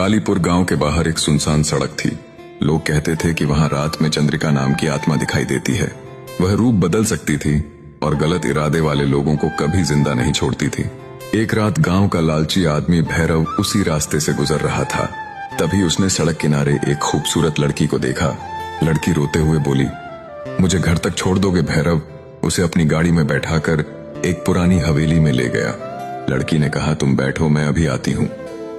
कालीपुर गांव के बाहर एक सुनसान सड़क थी। लोग कहते थे कि वहां रात में चंद्रिका नाम की आत्मा दिखाई देती है। वह रूप बदल सकती थी और गलत इरादे वाले लोगों को कभी जिंदा नहीं छोड़ती थी। एक रात गांव का लालची आदमी भैरव उसी रास्ते से गुजर रहा था। तभी उसने सड़क किनारे एक खूबसूरत लड़की को देखा। लड़की रोते हुए बोली, मुझे घर तक छोड़ दोगे भैरव? उसे अपनी गाड़ी में बैठाकर एक पुरानी हवेली में ले गया। लड़की ने कहा, तुम बैठो, मैं अभी आती हूँ।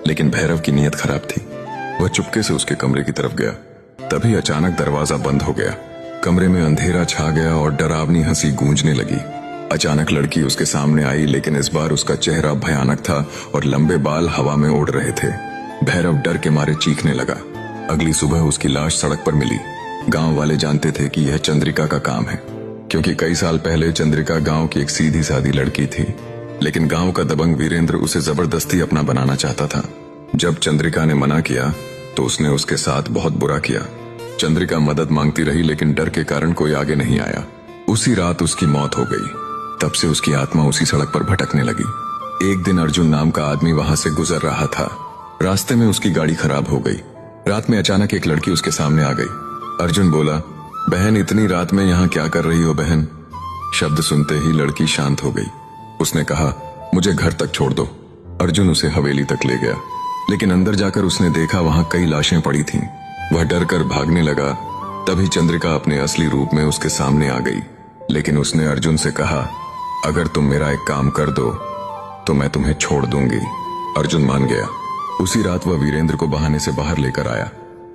लेकिन भैरव की नीयत खराब थी। वह चुपके से उसके कमरे की तरफ गया। तभी अचानक दरवाजा बंद हो गया। कमरे में अंधेरा छा गया और डरावनी हंसी गूंजने लगी। अचानक लड़की उसके सामने आई, लेकिन इस बार उसका चेहरा भयानक था और लंबे बाल हवा में उड़ रहे थे। भैरव डर के मारे चीखने लगा। अगली सुबह उसकी लाश सड़क पर मिली। गांव वाले जानते थे कि यह चंद्रिका का काम है, क्योंकि कई साल पहले चंद्रिका गांव की एक सीधी सादी लड़की थी। लेकिन गांव का दबंग वीरेंद्र उसे जबरदस्ती अपना बनाना चाहता था। जब चंद्रिका ने मना किया तो उसने उसके साथ बहुत बुरा किया। चंद्रिका मदद मांगती रही, लेकिन डर के कारण कोई आगे नहीं आया। उसी रात उसकी मौत हो गई। तब से उसकी आत्मा उसी सड़क पर भटकने लगी। एक दिन अर्जुन नाम का आदमी वहां से गुजर रहा था। रास्ते में उसकी गाड़ी खराब हो गई। रात में अचानक एक लड़की उसके सामने आ गई। अर्जुन बोला, बहन, इतनी रात में यहाँ क्या कर रही हो बहन? शब्द सुनते ही लड़की शांत हो गई। उसने कहा, मुझे घर तक छोड़ दो। अर्जुन उसे हवेली तक ले गया, लेकिन अंदर जाकर उसने देखा वहां कई लाशें पड़ी थीं। वह डर कर भागने लगा। तभी चंद्रिका अपने असली रूप में उसके सामने आ गई। लेकिन उसने अर्जुन से कहा, अगर तुम मेरा एक काम कर दो तो मैं तुम्हें छोड़ दूंगी। अर्जुन मान गया। उसी रात वह वीरेंद्र को बहाने से बाहर लेकर आया।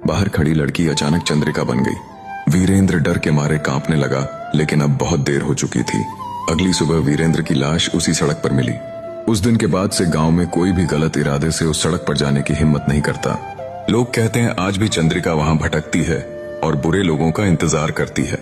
बाहर खड़ी लड़की अचानक चंद्रिका बन गई। वीरेंद्र डर के मारे कांपने लगा, लेकिन अब बहुत देर हो चुकी थी। अगली सुबह वीरेंद्र की लाश उसी सड़क पर मिली। उस दिन के बाद से गांव में कोई भी गलत इरादे से उस सड़क पर जाने की हिम्मत नहीं करता। लोग कहते हैं आज भी चंद्रिका वहां भटकती है और बुरे लोगों का इंतजार करती है।